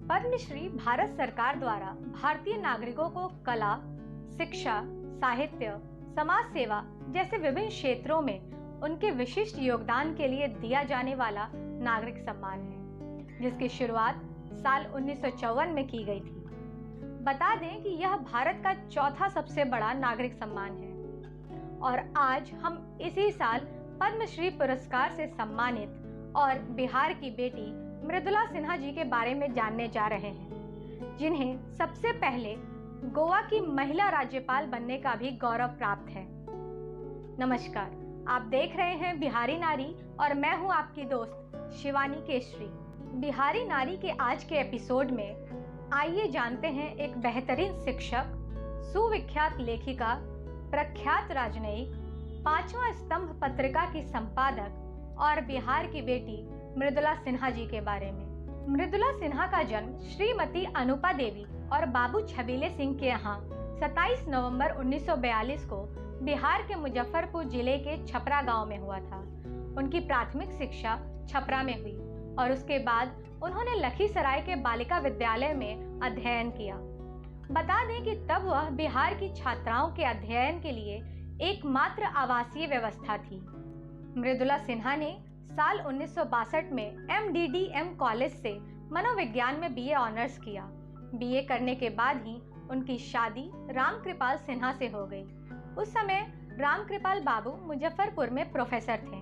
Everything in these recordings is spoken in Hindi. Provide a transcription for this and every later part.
पद्मश्री भारत सरकार द्वारा भारतीय नागरिकों को कला, शिक्षा, साहित्य, समाज सेवा जैसे विभिन्न क्षेत्रों में उनके विशिष्ट योगदान के लिए दिया जाने वाला नागरिक सम्मान है, जिसकी शुरुआत साल 1954 में की गई थी। बता दें कि यह भारत का चौथा सबसे बड़ा नागरिक सम्मान है और आज हम इसी साल पद्मश्री पुरस्कार से सम्मानित और बिहार की बेटी मृदुला सिन्हा जी के बारे में जानने जा रहे हैं, जिन्हें सबसे पहले गोवा की महिला राज्यपाल बनने का भी गौरव प्राप्त है। नमस्कार, आप देख रहे हैं बिहारी नारी और मैं हूं आपकी दोस्त शिवानी केशरी। बिहारी नारी के आज के एपिसोड में आइए जानते हैं एक बेहतरीन शिक्षक, सुविख्यात लेखिका, प्रख्यात राजनयिक, पांचवा स्तंभ पत्रिका की संपादक और बिहार की बेटी मृदुला सिन्हा जी के बारे में। मृदुला सिन्हा का जन्म श्रीमती अनुपा देवी और बाबू छबीले सिंह के यहाँ 27 नवंबर 1942 को बिहार के मुजफ्फरपुर जिले के छपरा गांव में हुआ था। उनकी प्राथमिक शिक्षा छपरा में हुई और उसके बाद उन्होंने लखीसराय के बालिका विद्यालय में अध्ययन किया। बता दें कि तब वह बिहार की छात्राओं के अध्ययन के लिए एकमात्र आवासीय व्यवस्था थी। मृदुला सिन्हा ने साल 1962 में MDDM कॉलेज से मनोविज्ञान में BA ऑनर्स किया। BA करने के बाद ही उनकी शादी रामकृपाल सिन्हा से हो गई। उस समय रामकृपाल बाबू मुजफ्फरपुर में प्रोफेसर थे।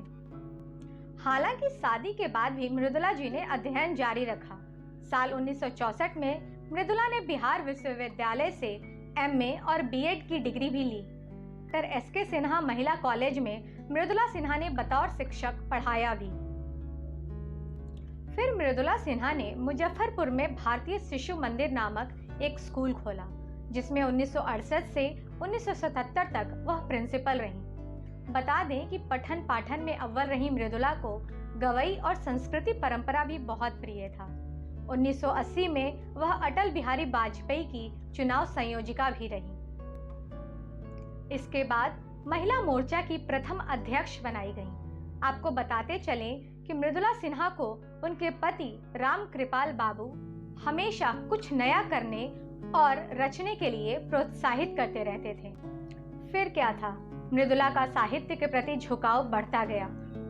हालांकि शादी के बाद भी मृदुला जी ने अध्ययन जारी रखा। साल 1964 में मृदुला ने बिहार विश्वविद्यालय से MA और B.Ed की डिग्री भी ली। फिर SK सिन्हा महिला कॉलेज में मृदुला सिन्हा ने बतौर शिक्षक पढ़ाया भी। फिर मृदुला सिन्हा ने मुजफ्फरपुर में भारतीय शिशु मंदिर नामक एक स्कूल खोला, जिसमें 1968 से 1977 तक वह प्रिंसिपल रहीं। बता दें कि पठन पाठन में अव्वल रही मृदुला को गवई और संस्कृति परंपरा भी बहुत प्रिय था। 1980 में वह अटल बिहारी वाजपेयी की चुनाव संयोजिका भी रही। इसके बाद महिला मोर्चा की प्रथम अध्यक्ष बनाई गईं। आपको बताते चलें कि मृदुला सिन्हा को उनके पति रामकृपाल बाबू हमेशा कुछ नया करने और रचने के लिए प्रोत्साहित करते रहते थे। फिर क्या था, मृदुला का साहित्य के प्रति झुकाव बढ़ता गया।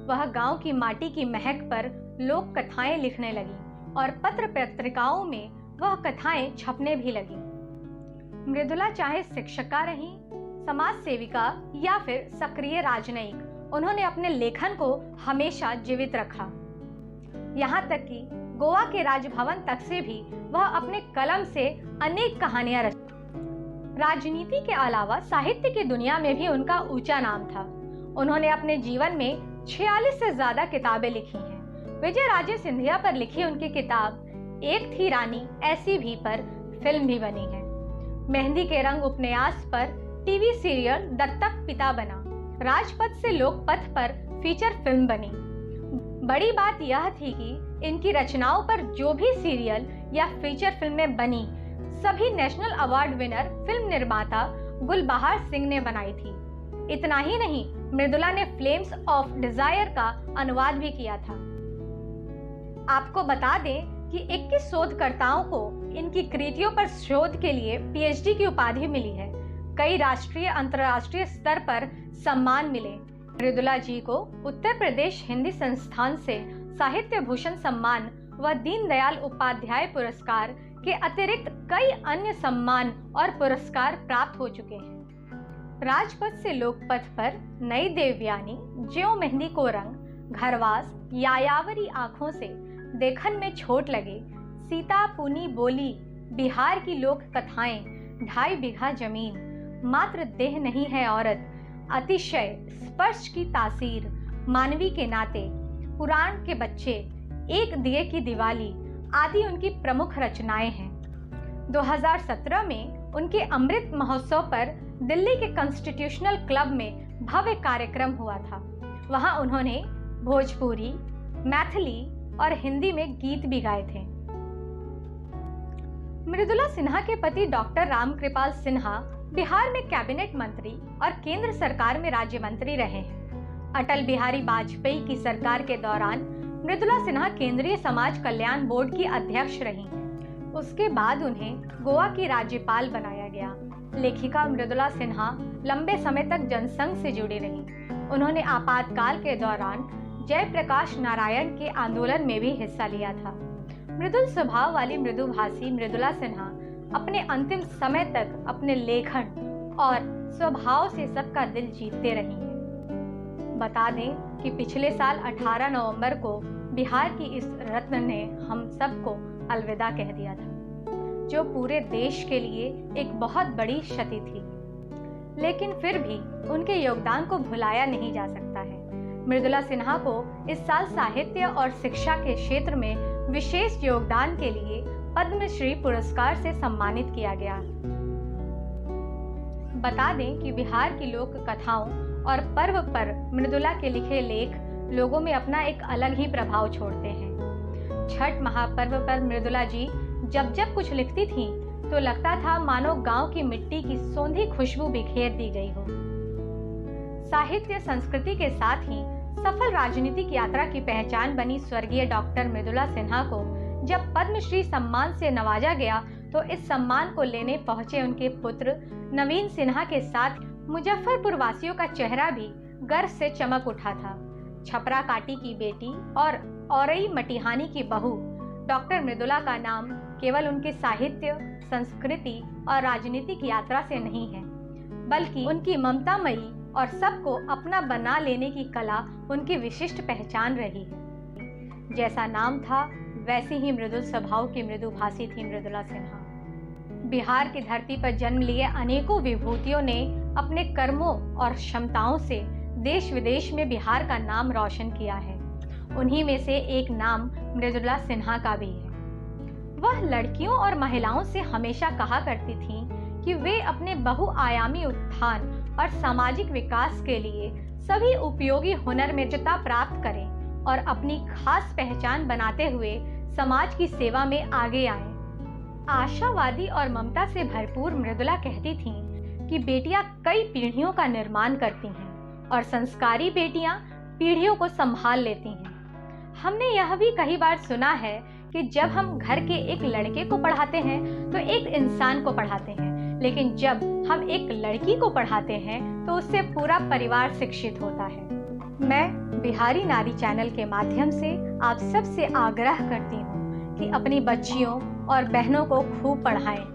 वह गांव की माटी की महक पर लोक कथाएं लिखने लगी और पत्र पत्रिकाओं में वह कथाएं छपने भी लगी। मृदुला चाहे शिक्षिका रहीं, समाज सेविका या फिर सक्रिय राजनयिक, उन्होंने अपने लेखन को हमेशा जीवित रखा। यहाँ तक कि गोवा के राजभवन तक से भी वह अपने कलम से अनेक कहानियां रची। राजनीति के अलावा साहित्य की दुनिया में भी उनका ऊंचा नाम था। उन्होंने अपने जीवन में 46 से ज्यादा किताबें लिखी हैं। विजय राजे सिंधिया पर लिखी उनकी किताब एक थी रानी ऐसी भी पर फिल्म भी बनी है। मेहंदी के रंग उपन्यास पर टीवी सीरियल दत्तक पिता बना। राजपथ से लोकपथ पर फीचर फिल्म बनी। बड़ी बात यह थी कि इनकी रचनाओं पर जो भी सीरियल या फीचर फिल्में बनी, सभी नेशनल अवार्ड विनर फिल्म निर्माता गुलबहार सिंह ने बनाई थी। इतना ही नहीं, मृदुला ने फ्लेम्स ऑफ डिजायर का अनुवाद भी किया था। आपको बता दें कि 21 शोधकर्ताओं को इनकी कृतियों पर शोध के लिए PhD की उपाधि मिली है। कई राष्ट्रीय अंतर्राष्ट्रीय स्तर पर सम्मान मिले। मृदुला जी को उत्तर प्रदेश हिंदी संस्थान से साहित्य भूषण सम्मान व दीनदयाल उपाध्याय पुरस्कार के अतिरिक्त कई अन्य सम्मान और पुरस्कार प्राप्त हो चुके हैं। राजपथ से लोकपथ पर नई देवयानी, ज्यों मेहंदी को रंग, घरवास, यायावरी आंखों से, देखन में छोट लगे, सीता पुनी बोली, बिहार की लोक कथाएं, 2.5 बीघा जमीन, मात्र देह नहीं है औरत, अतिशय स्पर्श की तासीर, मानवी के नाते, पुराण के बच्चे, एक दिए की दिवाली आदि उनकी प्रमुख रचनाएं हैं। 2017 में उनके अमृत महोत्सव पर दिल्ली के कॉन्स्टिट्यूशनल क्लब में भव्य कार्यक्रम हुआ था। वहां उन्होंने भोजपुरी, मैथिली और हिंदी में गीत भी गाए थे। मृदुला सिन्हा के पति डॉक्टर रामकृपाल सिन्हा बिहार में कैबिनेट मंत्री और केंद्र सरकार में राज्य मंत्री रहे हैं। अटल बिहारी वाजपेयी की सरकार के दौरान मृदुला सिन्हा केंद्रीय समाज कल्याण बोर्ड की अध्यक्ष रही। उसके बाद उन्हें गोवा की राज्यपाल बनाया गया। लेखिका मृदुला सिन्हा लंबे समय तक जनसंघ से जुड़ी रही। उन्होंने आपातकाल के दौरान जयप्रकाश नारायण के आंदोलन में भी हिस्सा लिया था। मृदुल स्वभाव वाली मृदुभाषी मृदुला सिन्हा अपने अंतिम समय तक अपने लेखन और स्वभाव से सबका दिल जीतते रही हैं। बता दें कि पिछले साल 18 नवंबर को बिहार की इस रत्न ने हम सबको अलविदा कह दिया था, जो पूरे देश के लिए एक बहुत बड़ी क्षति थी। लेकिन फिर भी उनके योगदान को भुलाया नहीं जा सकता है। मृदुला सिन्हा को इस साल साहित्य और शिक्षा के क्षेत्र में विशेष योगदान के लिए पद्मश्री पुरस्कार से सम्मानित किया गया। बता दें कि बिहार की लोक कथाओं और पर्व पर मृदुला के लिखे लेख लोगों में अपना एक अलग ही प्रभाव छोड़ते हैं। छठ महापर्व पर मृदुला जी जब कुछ लिखती थीं, तो लगता था मानो गांव की मिट्टी की सौंधी खुशबू बिखेर दी गई हो। साहित्य संस्कृति के साथ ही सफल राजनीतिक यात्रा की पहचान बनी स्वर्गीय डॉक्टर मृदुला सिन्हा को जब पद्मश्री सम्मान से नवाजा गया, तो इस सम्मान को लेने पहुंचे उनके पुत्र नवीन सिन्हा के साथ मुजफ्फरपुर वासियों का चेहरा भी गर्व से चमक उठा था। छपरा काटी की बेटी और औरई मटिहानी की बहू डॉक्टर मृदुला का नाम केवल उनके साहित्य, संस्कृति और राजनीतिक यात्रा से नहीं है, बल्कि उनकी ममतामयी और सबको अपना बना लेने की कला उनकी विशिष्ट पहचान रही है। जैसा नाम था, वैसी ही मृदुल स्वभाव की मृदुभाषी थी मृदुला सिन्हा। बिहार की धरती पर जन्म लिए अनेकों विभूतियों ने अपने कर्मों और क्षमताओं से देश विदेश में बिहार का नाम रोशन किया है। उन्हीं में से एक नाम मृदुला सिन्हा का भी है। वह लड़कियों और महिलाओं से हमेशा कहा करती थीं कि वे अपने बहुआयामी उत्थान और सामाजिक विकास के लिए सभी उपयोगी हुनर में जता प्राप्त करें और अपनी खास पहचान बनाते हुए समाज की सेवा में आगे आएं। आशावादी और ममता से भरपूर मृदुला कहती थीं कि बेटियां कई पीढ़ियों का निर्माण करती हैं और संस्कारी बेटियां पीढ़ियों को संभाल लेती हैं। हमने यह भी कई बार सुना है कि जब हम घर के एक लड़के को पढ़ाते हैं तो एक इंसान को पढ़ाते हैं, लेकिन जब हम एक लड़की को पढ़ाते हैं तो उससे पूरा परिवार शिक्षित होता है। मैं बिहारी नारी चैनल के माध्यम से आप सबसे आग्रह करती हूँ कि अपनी बच्चियों और बहनों को खूब पढ़ाएं,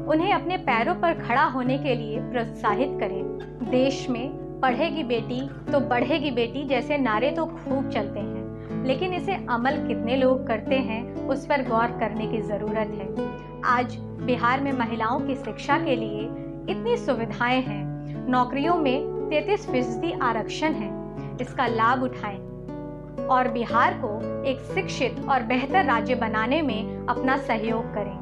उन्हें अपने पैरों पर खड़ा होने के लिए प्रोत्साहित करें। देश में पढ़ेगी बेटी तो बढ़ेगी बेटी जैसे नारे तो खूब चलते हैं, लेकिन इसे अमल कितने लोग करते हैं उस पर गौर करने की ज़रूरत है। आज बिहार में महिलाओं की शिक्षा के लिए इतनी सुविधाएं हैं, नौकरियों में 33% आरक्षण है, इसका लाभ उठाएं और बिहार को एक शिक्षित और बेहतर राज्य बनाने में अपना सहयोग करें।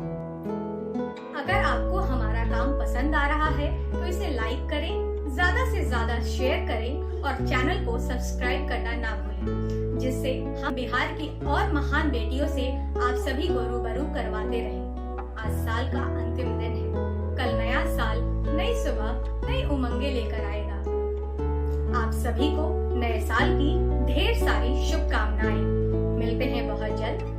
अगर आपको हमारा काम पसंद आ रहा है तो इसे लाइक करें, ज्यादा से ज्यादा शेयर करें और चैनल को सब्सक्राइब करना ना भूलें, जिससे हम बिहार की और महान बेटियों से आप सभी को रूबरू करवाते रहें। आज साल का अंतिम दिन है, कल नया साल नई सुबह नई उमंगे लेकर आएगा। आप सभी को नए साल की ढेर सारी शुभकामनाएं। मिलते हैं बहुत जल्द